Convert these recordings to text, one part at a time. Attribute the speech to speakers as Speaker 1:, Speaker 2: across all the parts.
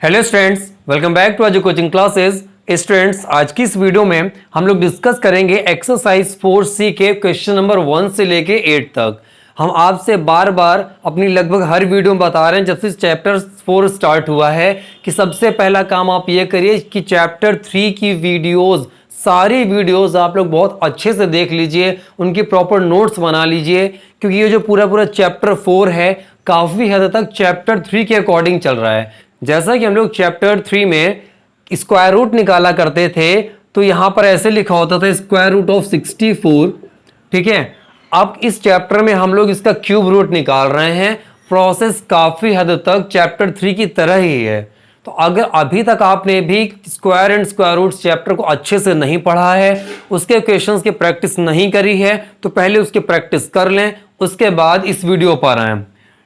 Speaker 1: Hello students, welcome back to Aaj coaching classes. Students, आज की इस वीडियो में हम लोग डिस्कस करेंगे एक्सरसाइज 4C के क्वेश्चन नंबर 1 से लेके 8 तक। हम आपसे बार बार अपनी लगभग हर वीडियो में बता रहे हैं जब से चैप्टर 4 स्टार्ट हुआ है कि सबसे पहला काम आप ये करिए कि चैप्टर 3 की वीडियोज़, सारी वीडियोस आप लोग बहुत अच्छे से देख लीजिए, उनकी प्रॉपर नोट्स बना लीजिए, क्योंकि ये जो पूरा चैप्टर 4 है काफ़ी हद तक चैप्टर 3 के अकॉर्डिंग चल रहा है। जैसा कि हम लोग चैप्टर 3 में स्क्वायर रूट निकाला करते थे तो यहां पर ऐसे लिखा होता था स्क्वायर रूट ऑफ 64। ठीक है, अब इस चैप्टर में हम लोग इसका क्यूब रूट निकाल रहे हैं। प्रोसेस काफ़ी हद तक चैप्टर 3 की तरह ही है। तो अगर अभी तक आपने भी square and square root chapter को अच्छे से नहीं पढ़ा है, उसके क्वेश्चंस की प्रैक्टिस नहीं करी है, तो पहले उसकी प्रैक्टिस कर लें, उसके बाद इस वीडियो पर आएँ।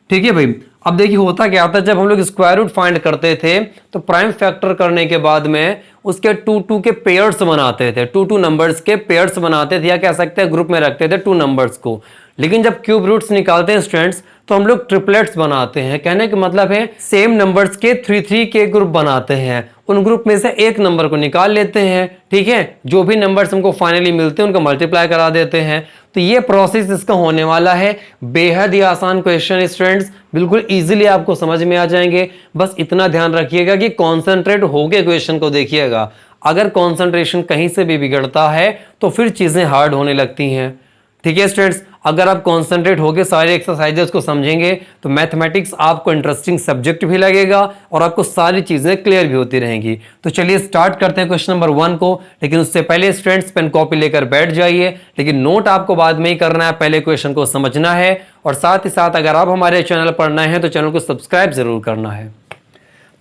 Speaker 1: ठीक है भाई। अब देखिए होता क्या था, जब हम लोग स्क्वायर रूट फाइंड करते थे तो प्राइम फैक्टर करने के बाद में उसके टू के पेयर्स बनाते थे, टू नंबर्स के पेयर्स बनाते थे, या कह सकते हैं ग्रुप में रखते थे टू नंबर्स को। लेकिन जब क्यूब रूट्स निकालते हैं स्टूडेंट्स तो हम लोग ट्रिपलेट्स बनाते हैं। कहने का मतलब है सेम नंबर्स के 3 के ग्रुप बनाते हैं, उन ग्रुप में से एक नंबर को निकाल लेते हैं। ठीक है, जो भी नंबर्स हमको फाइनली मिलते हैं उनका मल्टीप्लाई करा देते हैं। तो ये प्रोसेस इसका होने वाला है। बेहद ही आसान क्वेश्चन स्टूडेंट्स, बिल्कुल इजीली आपको समझ में आ जाएंगे। बस इतना ध्यान रखिएगा कि कॉन्सेंट्रेट होके क्वेश्चन को देखिएगा। अगर कॉन्सेंट्रेशन कहीं से भी बिगड़ता है तो फिर चीजें हार्ड होने लगती हैं। ठीक है स्टूडेंट्स, अगर आप कॉन्सेंट्रेट होकर सारे एक्सरसाइजेस को समझेंगे तो मैथमेटिक्स आपको इंटरेस्टिंग सब्जेक्ट भी लगेगा और आपको सारी चीजें क्लियर भी होती रहेंगी। तो चलिए स्टार्ट करते हैं क्वेश्चन नंबर 1 को। लेकिन उससे पहले स्टूडेंट्स पेन कॉपी लेकर बैठ जाइए, लेकिन नोट आपको बाद में ही करना है, पहले क्वेश्चन को समझना है। और साथ ही साथ अगर आप हमारे चैनल पर नए हैं तो चैनल को सब्सक्राइब जरूर करना है।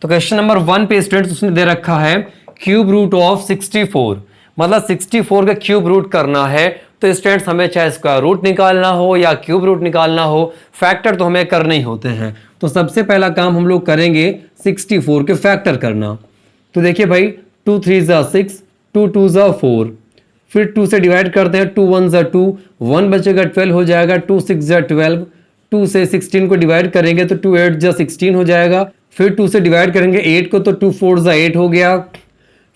Speaker 1: तो क्वेश्चन नंबर 1 पे स्टूडेंट्स उसने दे रखा है क्यूब रूट ऑफ 64, मतलब 64 का क्यूब रूट करना है। तो स्टूडेंट्स हमें चाहे स्क्वायर रूट निकालना हो या क्यूब रूट निकालना हो, फैक्टर तो हमें करने ही होते हैं। तो सबसे पहला काम हम लोग करेंगे 64 के फैक्टर करना। तो देखिए भाई, 2 3 ज़ा 6, 2 2 ज़ा 4, फिर 2 से डिवाइड करते हैं, 2 1 ज़ा 2, 1 बचेगा 12 हो जाएगा, 2 6 ज़ा 12, 2 से 16 को डिवाइड करेंगे तो 2 8 ज़ा 16 हो जाएगा। फिर 2 से डिवाइड करेंगे 8 को तो 2 4 ज़ा 8 हो गया।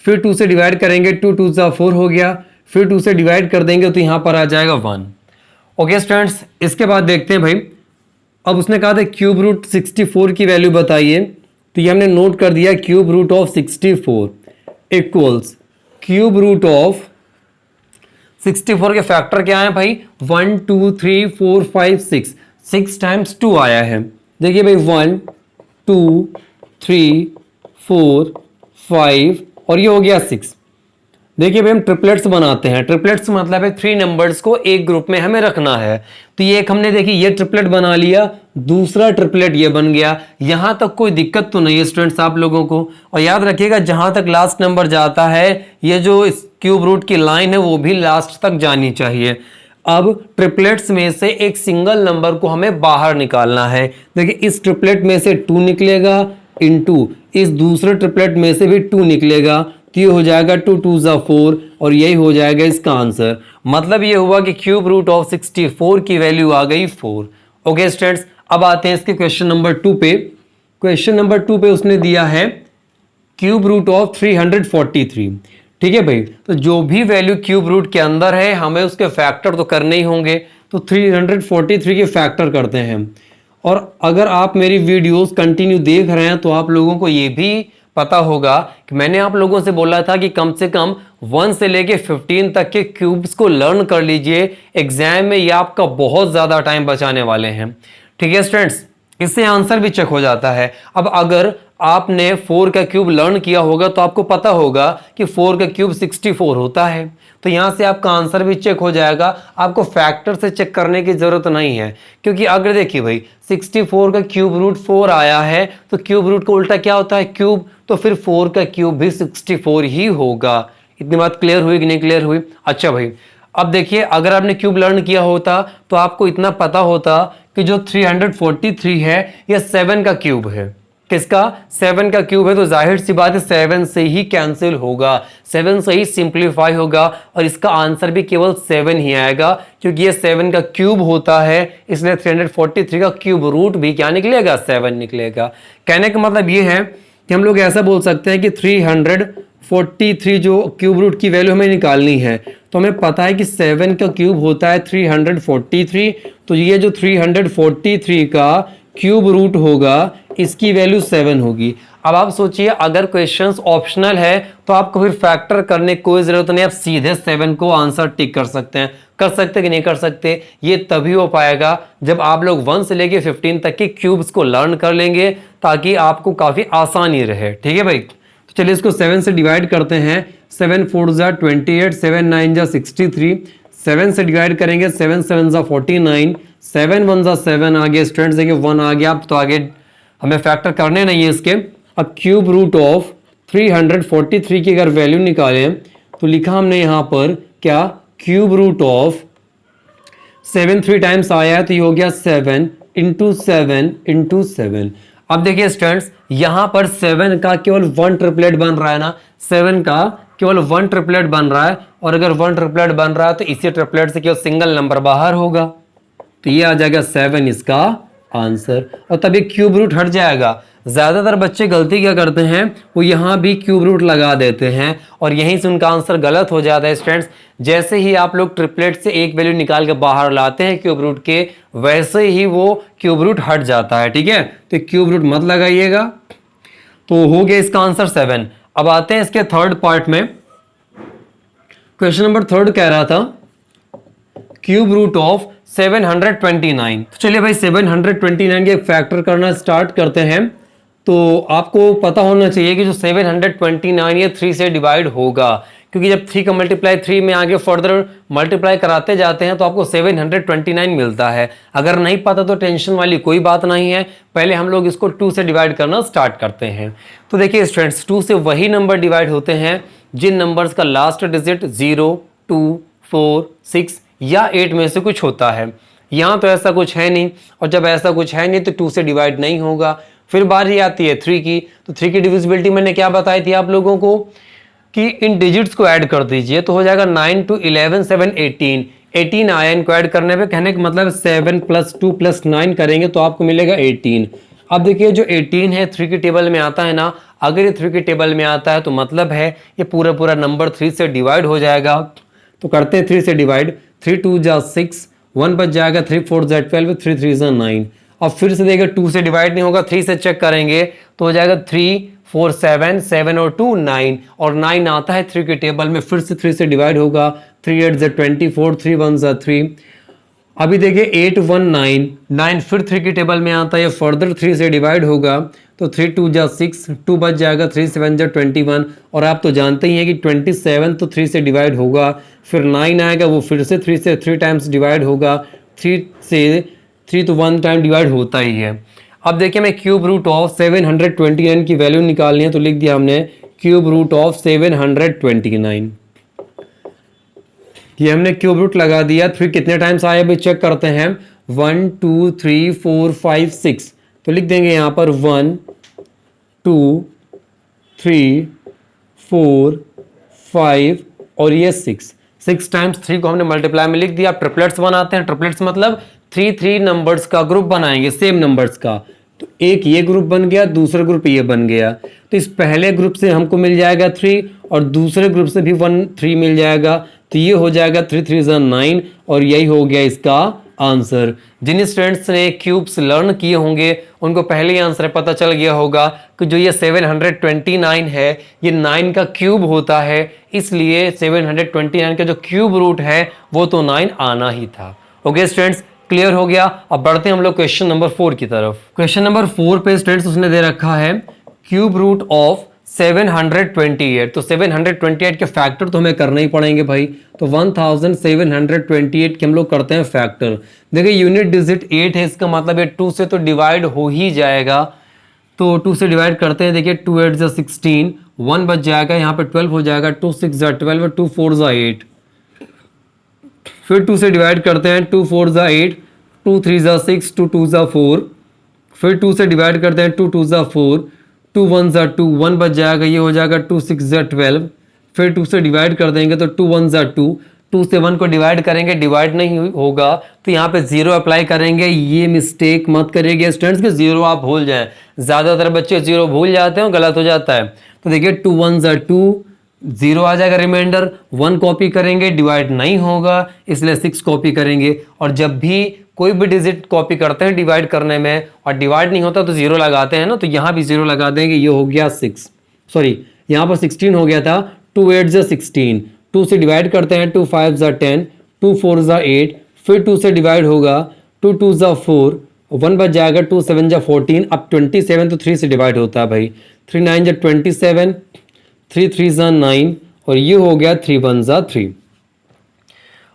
Speaker 1: फिर 2 से डिवाइड करेंगे 2 2 ज़ा 4 हो गया। फिर 2 से डिवाइड कर देंगे तो यहां पर आ जाएगा 1। ओके स्टूडेंट्स, इसके बाद देखते हैं भाई, अब उसने कहा था क्यूब रूट 64 की वैल्यू बताइए। तो ये हमने नोट कर दिया, cube root of 64 equals cube root of 64 के फैक्टर क्या है भाई, 1 2 3 4 5 6, 6 टाइम्स 2 आया है। देखिए भाई 1 2 3 4 5 और ये हो गया 6। देखिए भाई हम ट्रिपलेट्स बनाते हैं। ट्रिपलेट्स मतलब है 3 नंबर्स को एक ग्रुप में हमें रखना है। तो ये एक हमने देखिए ये ट्रिपलेट बना लिया, दूसरा ट्रिपलेट ये बन गया। यहां तक कोई दिक्कत तो नहीं है स्टूडेंट्स आप लोगों को। और याद रखिएगा जहां तक लास्ट नंबर जाता है, ये जो क्यूब रूट की लाइन है वो भी लास्ट तक जानी चाहिए। अब ट्रिपलेट्स में से एक सिंगल नंबर को हमें बाहर निकालना है। देखिए इस ट्रिपलेट में से 2 निकलेगा, इनटू इस दूसरे ट्रिपलेट में से भी 2 निकलेगा, तो ये हो जाएगा 2 2 ज़ा 4 और यही हो जाएगा इसका आंसर। मतलब ये हुआ कि क्यूब रूट ऑफ 64 की वैल्यू आ गई 4। ओके स्टूडेंट्स, अब आते हैं इसके क्वेश्चन नंबर 2 पे। क्वेश्चन नंबर 2 पे उसने दिया है क्यूब रूट ऑफ 343। ठीक है भाई, तो जो भी वैल्यू क्यूब रूट के अंदर है हमें उसके फैक्टर तो करने ही होंगे। तो 343 के फैक्टर करते हैं। और अगर आप मेरी वीडियोस कंटिन्यू देख रहे हैं तो आप लोगों को ये भी पता होगा कि मैंने आप लोगों से बोला था कि कम से कम 1 से लेके 15 तक के क्यूब्स को लर्न कर लीजिए। एग्जाम में ये आपका बहुत ज़्यादा टाइम बचाने वाले हैं। ठीक है स्टूडेंट्स, इससे आंसर भी चेक हो जाता है। अब अगर आपने 4 का क्यूब लर्न किया होगा तो आपको पता होगा कि 4 का क्यूब 64 होता है। तो यहाँ से आपका आंसर भी चेक हो जाएगा, आपको फैक्टर से चेक करने की ज़रूरत नहीं है। क्योंकि अगर देखिए भाई 64 का क्यूब रूट 4 आया है तो क्यूब रूट का उल्टा क्या होता है, क्यूब। तो फिर 4 का क्यूब भी 64 ही होगा। इतनी बात क्लियर हुई कि नहीं क्लियर हुई? अच्छा भाई, अब देखिए अगर आपने क्यूब लर्न किया होता तो आपको इतना पता होता कि जो 343 है यह 7 का क्यूब है। किसका? 7 का क्यूब है। तो जाहिर सी बात है 7 से ही कैंसिल होगा, 7 से ही सिंप्लीफाई होगा और इसका आंसर भी केवल 7 ही आएगा, क्योंकि ये 7 का क्यूब होता है। इसलिए 343 का क्यूब रूट भी क्या निकलेगा? 7 निकलेगा। कहने का मतलब ये है कि हम लोग ऐसा बोल सकते हैं कि 343 जो क्यूब रूट की वैल्यू हमें निकालनी है, तो हमें पता है कि 7 का क्यूब होता है 343, तो ये जो 343 का क्यूब रूट होगा इसकी वैल्यू 7 होगी। अब आप सोचिए अगर क्वेश्चंस ऑप्शनल है तो आपको फिर फैक्टर करने की कोई जरूरत नहीं, आप सीधे 7 को आंसर टिक कर सकते हैं। कर सकते कि नहीं कर सकते, ये तभी हो पाएगा जब आप लोग 1 से लेके 15 तक के क्यूब्स को लर्न कर लेंगे, ताकि आपको काफी आसानी रहे। ठीक है भाई, तो चलिए इसको 7 से डिवाइड करते हैं। 7 4 जा 28, 7 9 जा 63, 7 से डिवाइड करेंगे, 7 7 जा 49, 7 1 जा 7 आ गया स्टूडेंट्स, देखिए 1 आ गया। तो आगे हमें फैक्टर करने नहीं है इसके। अब क्यूब रूट ऑफ 343 की अगर वैल्यू निकालें तो लिखा हमने यहाँ पर क्या, क्यूब रूट ऑफ 7 3 टाइम्स आया है, तो ये हो गया 7 इंटू 7 इंटू 7। अब देखिए स्टूडेंट्स, यहां पर 7 का केवल 1 ट्रिपलेट बन रहा है ना, 7 का केवल 1 ट्रिपलेट बन रहा है, और अगर 1 ट्रिपलेट बन रहा है तो इसी ट्रिपलेट से केवल सिंगल नंबर बाहर होगा, तो ये आ जाएगा 7 इसका आंसर। और तब ये क्यूब रूट हट जाएगा। ज्यादातर बच्चे गलती क्या करते हैं, वो यहाँ भी क्यूब रूट लगा देते हैं और यहीं से उनका आंसर गलत हो जाता है स्टूडेंट्स। जैसे ही आप लोग ट्रिपलेट से एक वैल्यू निकाल के बाहर लाते हैं क्यूब रूट के, वैसे ही वो क्यूब रूट हट जाता है। ठीक है, तो क्यूब रूट मत लगाइएगा। तो हो गया इसका आंसर 7। अब आते हैं इसके थर्ड पार्ट में। क्वेश्चन नंबर 3 कह रहा था क्यूब रूट ऑफ 729। तो चलिए भाई 729 के फैक्टर करना स्टार्ट करते हैं। तो आपको पता होना चाहिए कि जो 729 ये 3 से डिवाइड होगा, क्योंकि जब 3 का मल्टीप्लाई 3 में आगे फर्दर मल्टीप्लाई कराते जाते हैं तो आपको 729 मिलता है। अगर नहीं पता तो टेंशन वाली कोई बात नहीं है, पहले हम लोग इसको 2 से डिवाइड करना स्टार्ट करते हैं। तो देखिए स्टूडेंट्स, 2 से वही नंबर डिवाइड होते हैं जिन नंबर्स का लास्ट डिजिट 0 2 4 6 या 8 में से कुछ होता है। यहाँ तो ऐसा कुछ है नहीं, और जब ऐसा कुछ है नहीं तो 2 से डिवाइड नहीं होगा। फिर बारी आती है 3 की, तो 3 की डिविजिबिलिटी मैंने क्या बताई थी आप लोगों को कि इन डिजिट्स को ऐड कर दीजिए, तो हो जाएगा 9 2 11 7 18। 18 आया, इनको ऐड करने पे कहने का मतलब 7 + 2 + 9 करेंगे तो आपको मिलेगा 18। अब देखिए जो 18 है 3 की टेबल में आता है ना, अगर ये 3 की टेबल में आता है तो मतलब है ये पूरा नंबर 3 से डिवाइड हो जाएगा। तो करते हैं 3 से डिवाइड। 3 2 जा 6, 1 बच जाएगा, 3 4 जा 12, 3 3 जा 9। अब फिर से देखिए 2 से डिवाइड नहीं होगा, 3 से चेक करेंगे तो हो जाएगा 3 4 7, 7 और 2 9, और 9 आता है 3 के टेबल में, फिर से 3 से डिवाइड होगा। 3 8 जा 24, 3 1 जा 3। अभी देखिए 8 1 9, 9 फिर 3 के टेबल में आता है, फर्दर 3 से डिवाइड होगा, तो 3 2 जा 6, 2 बच जाएगा, 3 7 जा 21, और आप तो जानते ही हैं कि 27 तो 3 से डिवाइड होगा। फिर 9 आएगा, वो फिर से 3 से 3 टाइम्स डिवाइड होगा। 3 तो 1 टाइम डिवाइड होता ही है। अब देखिए मैं क्यूब रूट ऑफ 729 की वैल्यू निकालनी है, तो लिख दिया हमने क्यूब रूट ऑफ 729। ये हमने क्यूब रूट लगा दिया। फिर कितने टाइम्स आए अभी चेक करते हैं। 1 2 3 4 5 6, तो लिख देंगे यहाँ पर 1 2 3 4 5 और ये 6 टाइम्स 3 को हमने मल्टीप्लाई में लिख दिया। ट्रिपलेट्स बनाते हैं, ट्रिपलेट्स मतलब 3 नंबर्स का ग्रुप बनाएंगे, सेम नंबर्स का। तो एक ये ग्रुप बन गया, दूसरा ग्रुप ये बन गया, तो इस पहले ग्रुप से हमको मिल जाएगा 3 और दूसरे ग्रुप से भी 1 3 मिल जाएगा, तो ये हो जाएगा 3 3 जा 9, और यही हो गया इसका आंसर। जिन स्टूडेंट्स ने क्यूब्स लर्न किए होंगे उनको पहले ही आंसर पता चल गया होगा कि जो ये 729 है ये 9 का क्यूब होता है, इसलिए 729 का जो क्यूब रूट है वो तो 9 आना ही था। ओके स्टूडेंट्स, क्लियर हो गया। अब बढ़ते हैं हम लोग क्वेश्चन नंबर 4 की तरफ। क्वेश्चन नंबर 4 पे स्टूडेंट्स उसने दे रखा है क्यूब रूट ऑफ 728। तो 728 के फैक्टर तो हमें करना ही पड़ेंगे भाई, तो 1728 के हम लोग करते हैं फैक्टर। देखिए यूनिट डिजिट 8 है, इसका मतलब ये 2 से तो डिवाइड हो ही जाएगा, तो 2 से डिवाइड करते हैं। देखिए 2 8 जा 16, 1 बच जाएगा, यहाँ पे 12 हो जाएगा, 2 6 जा 12, 2 4 जा 8। फिर 2 से डिवाइड करते हैं, 2 4 जा 8, 2 3 जा 6, 2 2 जा 4। फिर 2 से डिवाइड करते हैं, 2 2 जा 4, 2 1 जा 2, 1 बच जाएगा, ये हो जाएगा 2 6 जा 12। फिर 2 से डिवाइड कर देंगे तो 2 1 जा 2, 2 से 1 को डिवाइड करेंगे, डिवाइड नहीं होगा तो यहाँ पे 0 अप्लाई करेंगे। ये मिस्टेक मत करिएगा स्टूडेंट्स कि 0 आप भूल जाएं। ज़्यादातर बच्चे 0 भूल जाते हैं और गलत हो जाता है। तो देखिए 2 1 2, 0 आ जाएगा रिमाइंडर, 1 कॉपी करेंगे, डिवाइड नहीं होगा इसलिए 6 कॉपी करेंगे। और जब भी कोई भी डिजिट कॉपी करते हैं डिवाइड करने में और डिवाइड नहीं होता तो 0 लगाते हैं ना, तो यहाँ भी 0 लगा देंगे। ये हो गया 6, सॉरी यहाँ पर 16 हो गया था। 2 8 16, 2 से डिवाइड करते हैं, 2 5 10, 2 4 8, फिर 2 से डिवाइड होगा, 2 2 4, 1 बच जाएगा, 2 7 14, अब 27 तो 3 से डिवाइड होता है भाई, 3 9 27, 3 3 9 और ये हो गया 3 1 3।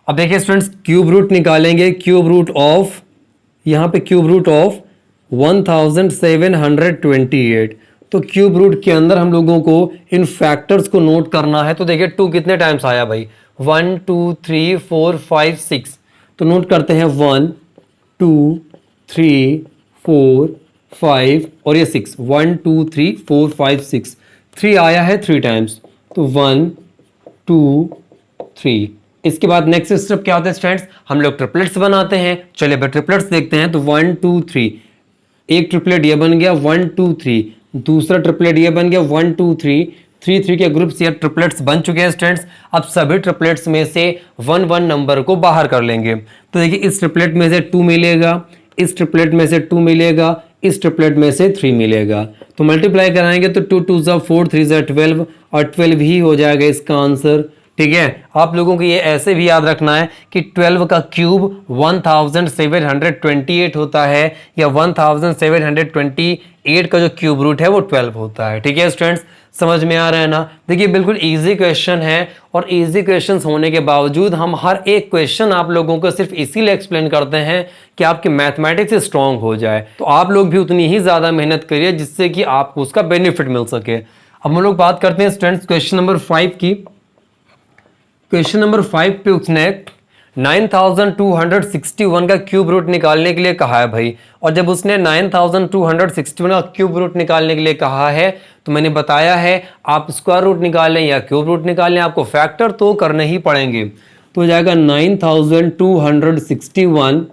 Speaker 1: अब देखिए स्टूडेंट्स क्यूब रूट निकालेंगे। क्यूब रूट ऑफ, यहाँ पे क्यूब रूट ऑफ 1728। तो क्यूब रूट के अंदर हम लोगों को इन फैक्टर्स को नोट करना है। तो देखिए 2 कितने टाइम्स आया भाई, 1 2 3 4 5 6। तो नोट करते हैं 1 2 3 4 5 और ये 6, 1 2 3 4 5 6, 3 आया है 3 टाइम्स। तो 1 2 3। इसके बाद नेक्स्ट स्टेप क्या होता है स्टूडेंट्स, हम लोग ट्रिपलेट्स बनाते हैं। चलिए भाई ट्रिपलेट्स देखते हैं। तो 1 2 3, एक ट्रिपलेट ये बन गया 1 2 3, दूसरा ट्रिपलेट ये बन गया 1 2 3, 3 3 के ग्रुप्स या ट्रिपलेट्स बन चुके हैं स्टूडेंट्स। अब सभी ट्रिपलेट्स में से 1 1 नंबर को बाहर कर लेंगे। तो देखिए इस ट्रिपलेट में से 2 मिलेगा, इस ट्रिपलेट में से 2 मिलेगा, इस ट्रिपलेट में से 3 मिलेगा। तो मल्टीप्लाई कराएंगे तो 2 2 4 3 12 और 12 ही हो जाएगा इसका आंसर। ठीक है, आप लोगों को ये ऐसे भी याद रखना है कि 12 का क्यूब 1728 होता है, या 1728 का जो क्यूब रूट है वो 12 होता है। ठीक है स्टूडेंट्स, समझ में आ रहा है ना। देखिए बिल्कुल इजी क्वेश्चन है, और इजी क्वेश्चंस होने के बावजूद हम हर एक क्वेश्चन आप लोगों को सिर्फ इसीलिए एक्सप्लेन करते हैं कि आपकी मैथमेटिक्स स्ट्रांग हो जाए। तो आप लोग भी उतनी ही ज़्यादा मेहनत करिए जिससे कि आपको उसका बेनिफिट मिल सके। अब हम लोग बात करते हैं स्टूडेंट्स क्वेश्चन नंबर 5 की। क्वेश्चन नंबर 5 पे उसने 9261 का क्यूब रूट निकालने के लिए कहा है भाई। और जब उसने 9261 का क्यूब रूट निकालने के लिए कहा है तो मैंने बताया है आप स्क्वायर रूट निकालें या क्यूब रूट निकालें, आपको फैक्टर तो करने ही पड़ेंगे। तो हो जाएगा 9261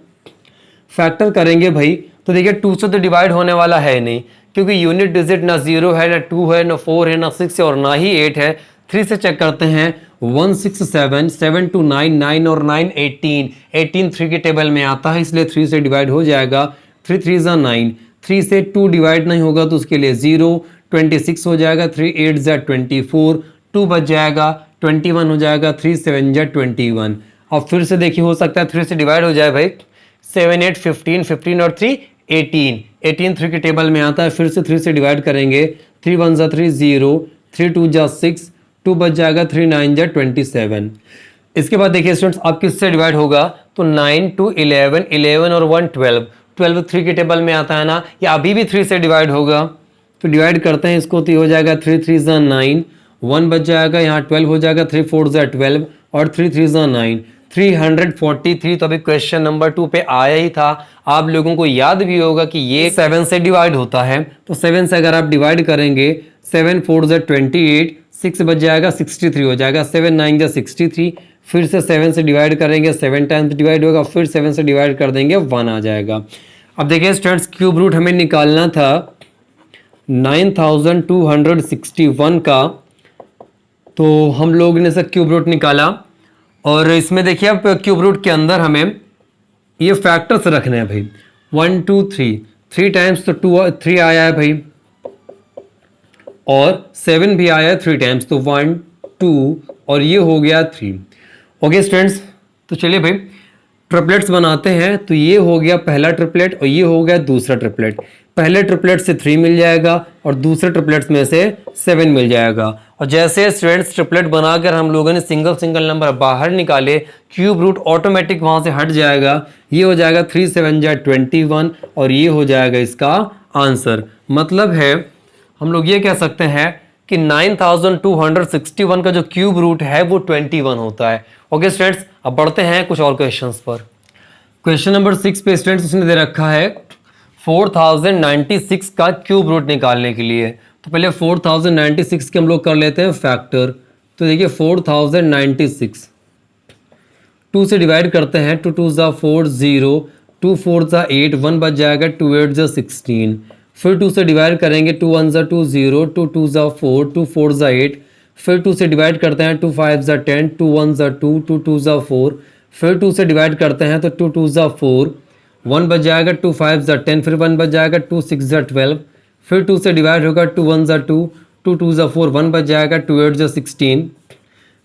Speaker 1: फैक्टर करेंगे भाई। तो देखिए 2 से तो डिवाइड होने वाला है नहीं, क्योंकि यूनिट डिजिट ना 0 है, ना 2 है, ना 4 है, ना 6 है और ना ही 8 है। 3 से चेक करते हैं, 1 6 7, 7 2 9, 9 और 9 18, 18 3 के टेबल में आता है इसलिए 3 से डिवाइड हो जाएगा। 3 3 9, 3 से 2 डिवाइड नहीं होगा तो उसके लिए 0, 26 हो जाएगा, 3 8 24, 2 बच जाएगा, 21 हो जाएगा, 3 7 21। अब फिर से देखिए हो सकता है 3 से डिवाइड हो जाए भाई, 7 8 15, 15 और 3 18, 18 3 के टेबल में आता है। फिर से 3 से डिवाइड करेंगे, 3 1 3 0, 3 2 6, 2 बच जाएगा, 3 9 27। इसके बाद देखिए स्टूडेंट्स अब किससे डिवाइड होगा, तो 9 2 11, 11 और 1 12, 12 3 के टेबल में आता है ना, या अभी भी 3 से डिवाइड होगा। तो डिवाइड करते हैं इसको, तो हो जाएगा 3 3 9, 1 बच जाएगा, यहाँ 12 हो जाएगा, 3 4 12 और 3 3 9, 343। तो अभी क्वेश्चन नंबर 2 पे आया ही था। आप लोगों को याद भी होगा कि ये 7 से डिवाइड होता है। तो 7 से अगर आप डिवाइड करेंगे, 7 4 28, 6 बच जाएगा, 63 हो जाएगा, 7 9 63। फिर से 7 से डिवाइड करेंगे, 7 टाइम्स डिवाइड होगा, फिर 7 से डिवाइड कर देंगे, 1 आ जाएगा। अब देखिए स्टूडेंट्स क्यूब रूट हमें निकालना था 9261 का, तो हम लोग ने सर क्यूब रूट निकाला। और इसमें देखिए अब क्यूब रूट के अंदर हमें ये फैक्टर्स रखने हैं भाई, 1 2 3, 3 टाइम्स तो 3 आया है भाई, और 7 भी आया है 3 टाइम्स, तो 1 2 और ये हो गया 3। ओके स्टूडेंट्स, तो चलिए भाई ट्रिपलेट्स बनाते हैं। तो ये हो गया पहला ट्रिपलेट और ये हो गया दूसरा ट्रिपलेट। पहले ट्रिपलेट से 3 मिल जाएगा और दूसरे ट्रिपलेट्स में से 7 मिल जाएगा। और जैसे स्टूडेंट्स ट्रिपलेट बनाकर हम लोगों ने सिंगल सिंगल नंबर बाहर निकाले, क्यूब रूट ऑटोमेटिक वहाँ से हट जाएगा। ये हो जाएगा 3 7 21 और ये हो जाएगा इसका आंसर। मतलब है हम लोग ये कह सकते हैं कि 9261 का जो क्यूब रूट है वो 21 होता है। ओके स्टूडेंट्स, अब बढ़ते हैं कुछ और क्वेश्चंस पर। क्वेश्चन नंबर 6 पे स्टूडेंट्स उसने दे रखा है 4096 का क्यूब रूट निकालने के लिए। तो पहले 4096 के हम लोग कर लेते हैं फैक्टर। तो देखिए 4096 2 से डिवाइड करते हैं, 2 2 ज़ा 4 0, 2 4 ज़ा 8, 1 बच जाएगा, 2 8 ज़ा 16। फिर 2 से डिवाइड करेंगे, 2 1 ज़ा 2 0, 2 2 ज़ा 4, 2 4 ज़ा 8। फिर 2 से डिवाइड करते हैं, 2 5 ज़ा 10, 2 1 ज़ा 2, 2 2 ज़ा 4। फिर 2 से डिवाइड करते हैं तो 2 2 ज़ा 4, 1 बच जाएगा, 2 5 ज़ा 10, फिर 1 बच जाएगा, 2 6 ज़ा 12। फिर 2 से डिवाइड होगा, 2 1 ज़ा 2, 2 2 ज़ा 4, 1 बच जाएगा, 2 8 ज़ा 16।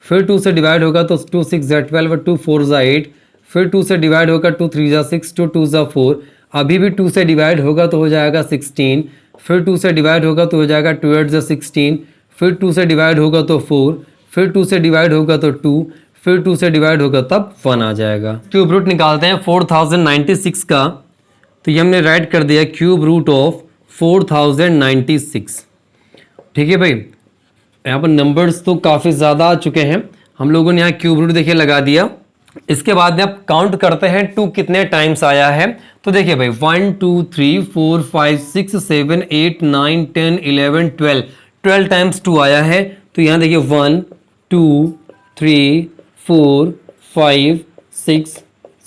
Speaker 1: फिर 2 से डिवाइड होगा तो 2 6 ज़ा 12, 2 4 ज़ा 8। फिर 2 से डिवाइड होगा, 2 3 ज़ा 6, 2 2 ज़ा 4। अभी भी 2 से डिवाइड होगा तो हो जाएगा 16। फिर 2 से डिवाइड होगा तो हो जाएगा 2 8 ज़ा 16। फिर 2 से डिवाइड होगा तो 4। फिर 2 से डिवाइड होगा तो 2। फिर 2 से डिवाइड होगा तब 1 आ जाएगा। क्यूब रूट निकालते हैं 4096 का। तो ये हमने राइट कर दिया क्यूब रूट ऑफ 4096। ठीक है भाई, यहाँ पर नंबर्स तो काफ़ी ज़्यादा आ चुके हैं, हम लोगों ने यहाँ क्यूब रूट देखिए लगा दिया। इसके बाद में अब काउंट करते हैं 2 कितने टाइम्स आया है। तो देखिए भाई 1 2 3 4 5 6 7 8 9 10 11 12, 12 टाइम्स 2 आया है। तो यहाँ देखिए 1 2 3 4 5 6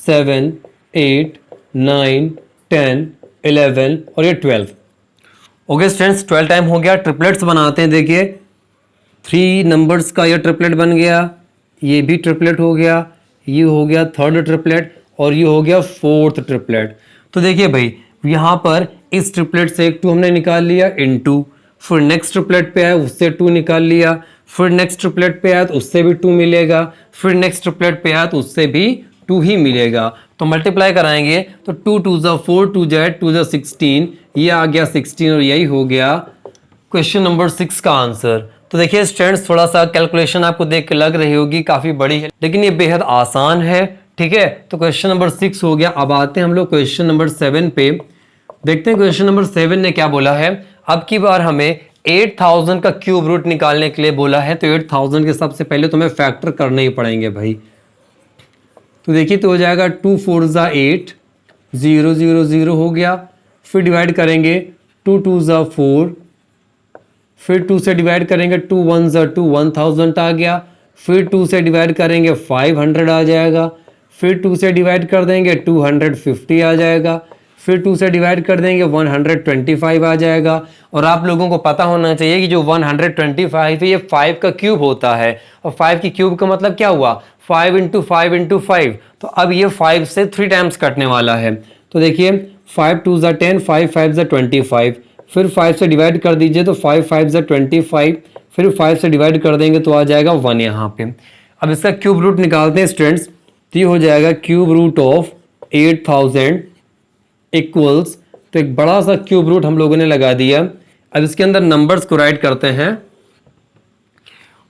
Speaker 1: 7 8 9 10 11 और ये 12। ओके स्टूडेंट्स, 12 टाइम हो गया। ट्रिपलेट्स बनाते हैं। देखिए 3 नंबर्स का ये ट्रिपलेट बन गया, ये भी ट्रिपलेट हो गया, ये हो गया थर्ड ट्रिपलेट और ये हो गया फोर्थ ट्रिपलेट। तो देखिए भाई यहाँ पर इस ट्रिपलेट से एक 2 हमने निकाल लिया इनटू, फिर नेक्स्ट ट्रिपलेट पे आया उससे 2 निकाल लिया, फिर नेक्स्ट ट्रिपलेट पे आया तो उससे भी 2 मिलेगा, फिर नेक्स्ट ट्रिपलेट पे आया तो उससे भी 2 ही मिलेगा। तो मल्टीप्लाई कराएंगे तो 2 2 ज़ा 4, 2 ज़ा 8, 2 ज़ा 16, ये आ गया 16 और यही हो गया क्वेश्चन नंबर 6 का आंसर। तो देखिए स्टूडेंट्स, थोड़ा सा कैलकुलेशन आपको देख के लग रही होगी काफ़ी बड़ी है, लेकिन ये बेहद आसान है। ठीक है, तो क्वेश्चन नंबर 6 हो गया। अब आते हैं हम लोग क्वेश्चन नंबर 7 पे। देखते हैं क्वेश्चन नंबर 7 ने क्या बोला है। अब की बार हमें 8000 का क्यूब रूट निकालने के लिए बोला है। तो 8000 के सबसे पहले तो हमें फैक्टर करने ही पड़ेंगे भाई। तो देखिए तो हो जाएगा 2 4 ज़ा 8, 0 0 0 हो गया। फिर डिवाइड करेंगे 2 2 ज़ा 4, फिर 2 से डिवाइड करेंगे 2 1 ज़ा 2, 1000 आ गया। फिर 2 से डिवाइड करेंगे 500 आ जाएगा। फिर 2 से डिवाइड कर देंगे 250 आ जाएगा। फिर 2 से डिवाइड कर देंगे 125 आ जाएगा। और आप लोगों को पता होना चाहिए कि जो 125 है ये 5 का क्यूब होता है, और 5 की क्यूब का मतलब क्या हुआ, 5 इंटू 5 इंटू 5। तो अब ये 5 से 3 टाइम्स कटने वाला है। तो देखिए 5 2 ज़ा 10, 5 5 ज़ा 25। फिर 5 से डिवाइड कर दीजिए तो 5 5 ज़ा 25। फिर 5 से डिवाइड कर देंगे तो आ जाएगा 1 यहाँ पे। अब इसका क्यूब रूट निकालते हैं स्टूडेंट्स। तो ये हो जाएगा क्यूब रूट ऑफ 8000 इक्वल्स, तो एक बड़ा सा क्यूब रूट हम लोगों ने लगा दिया। अब इसके अंदर नंबर्स को राइट करते हैं।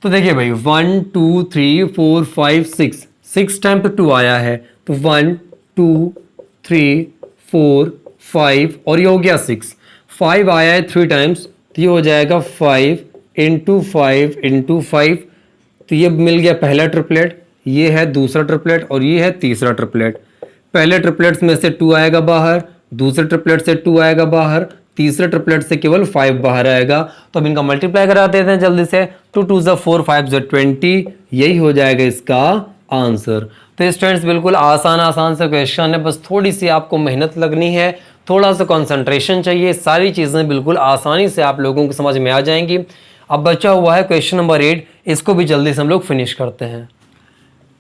Speaker 1: तो देखिए भाई 1 2 3 4 5 6, 6 टाइम तो 2 आया है। तो 1 2 3 4 5 और ये हो गया 6। 5 आया है 3 टाइम्स, तो ये हो जाएगा 5 इंटू 5 इंटू 5। तो ये मिल गया पहला ट्रिपलेट, ये है दूसरा ट्रिपलेट और ये है तीसरा ट्रिपलेट। पहले ट्रिपलेट्स में से 2 आएगा बाहर, दूसरे ट्रिपलेट से 2 आएगा बाहर, तीसरे ट्रिपलेट से केवल 5 बाहर आएगा। तो अब इनका मल्टीप्लाई करा देते हैं जल्दी से। 2 2 ज़ा 4, 5 ज़ा 20, यही हो जाएगा इसका आंसर। तो स्टूडेंट्स बिल्कुल आसान से क्वेश्चन है, बस थोड़ी सी आपको मेहनत लगनी है, थोड़ा सा कंसंट्रेशन चाहिए, सारी चीज़ें बिल्कुल आसानी से आप लोगों को समझ में आ जाएंगी। अब बचा हुआ है क्वेश्चन नंबर 8, इसको भी जल्दी से हम लोग फिनिश करते हैं।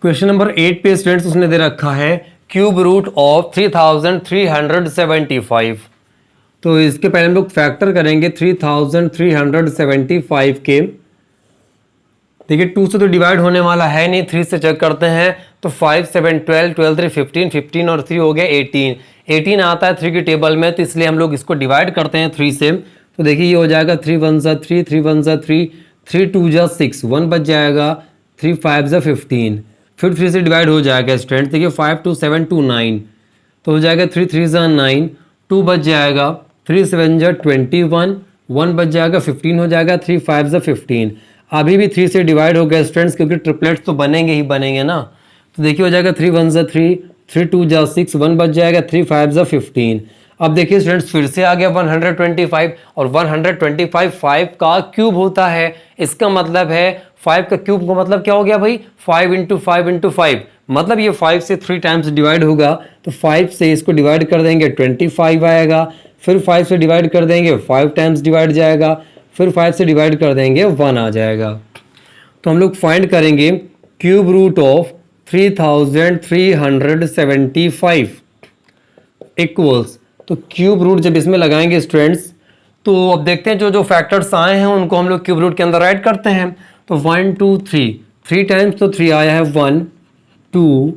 Speaker 1: क्वेश्चन नंबर 8 पे स्टूडेंट्स उसने दे रखा है क्यूब रूट ऑफ 3375। तो इसके पहले हम लोग फैक्टर करेंगे 3375 के। देखिए 2 से तो डिवाइड होने वाला है नहीं, 3 से चेक करते हैं। तो 5 7 12, 12 3 15, 15 और 3 हो गया 18। 18 आता है 3 की टेबल में, तो इसलिए हम लोग इसको डिवाइड करते हैं 3 से। तो देखिए ये हो जाएगा 3 1 ज़ा 3, 3 1 ज़ा 3, 3 2 ज़ा 6, 1 बच जाएगा, 3 5 ज़ा 15। फिर 3 से डिवाइड हो जाएगा स्टूडेंट। देखिए 5 2 7 2 9, तो हो जाएगा 3 3 ज़ा 9, 2 बच जाएगा, 3 7 ज़ा 21, 1 बच जाएगा, 15 हो जाएगा, 3 5 ज़ा 15। अभी भी 3 से डिवाइड हो गया स्टूडेंट्स, क्योंकि ट्रिपलेट्स तो बनेंगे ही बनेंगे ना। तो देखिए हो जाएगा 3 1 ज़ा 3, 3 2 ज़ा 6, 1 बच जाएगा, 3 5 ज़ा 15। अब देखिए स्टूडेंट्स फिर से आ गया 125 और 125 5 का क्यूब होता है। इसका मतलब है 5 का क्यूब का मतलब क्या हो गया भाई 5 इंटू 5 इंटू 5, मतलब ये 5 से 3 टाइम्स डिवाइड होगा तो 5 से इसको डिवाइड कर देंगे 25 आएगा, फिर 5 से डिवाइड कर देंगे 5 टाइम्स डिवाइड जाएगा, फिर 5 से डिवाइड कर देंगे 1 आ जाएगा। तो हम लोग फाइंड करेंगे क्यूब रूट ऑफ 3375 इक्वल्स, तो क्यूब रूट जब इसमें लगाएंगे स्टूडेंट्स तो अब देखते हैं जो जो फैक्टर्स आए हैं उनको हम लोग क्यूब रूट के अंदर ऐड करते हैं। तो 1 2 3 3 टाइम्स तो 3 आया है 1 2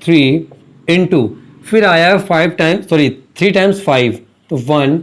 Speaker 1: 3 इंटू फिर आया है 5 टाइम्स 3 टाइम्स 5 तो 1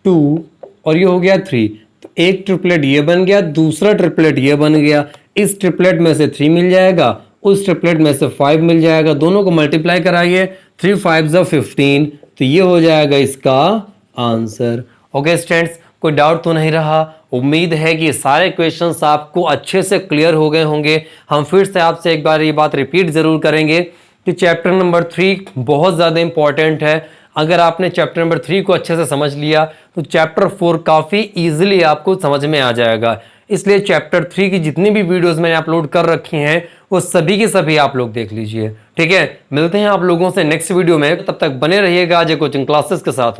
Speaker 1: 2 और ये हो गया 3, तो एक ट्रिपलेट ये बन गया, दूसरा ट्रिपलेट ये बन गया। इस ट्रिपलेट में से 3 मिल जाएगा, उस ट्रिपलेट में से 5 मिल जाएगा, दोनों को मल्टीप्लाई कराइए 3 5 15, तो ये हो जाएगा इसका आंसर। ओके स्टूडेंट्स, कोई डाउट तो नहीं रहा? उम्मीद है कि सारे क्वेश्चंस आपको अच्छे से क्लियर हो गए होंगे। हम फिर से आपसे एक बार ये बात रिपीट जरूर करेंगे कि चैप्टर नंबर 3 बहुत ज़्यादा इंपॉर्टेंट है। अगर आपने चैप्टर नंबर 3 को अच्छे से समझ लिया तो चैप्टर 4 काफ़ी ईजिली आपको समझ में आ जाएगा। इसलिए चैप्टर 3 की जितनी भी वीडियोस मैंने अपलोड कर रखी हैं वो सभी के सभी आप लोग देख लीजिए। ठीक है, मिलते हैं आप लोगों से नेक्स्ट वीडियो में, तब तक बने रहिएगा अजय कोचिंग क्लासेस के साथ।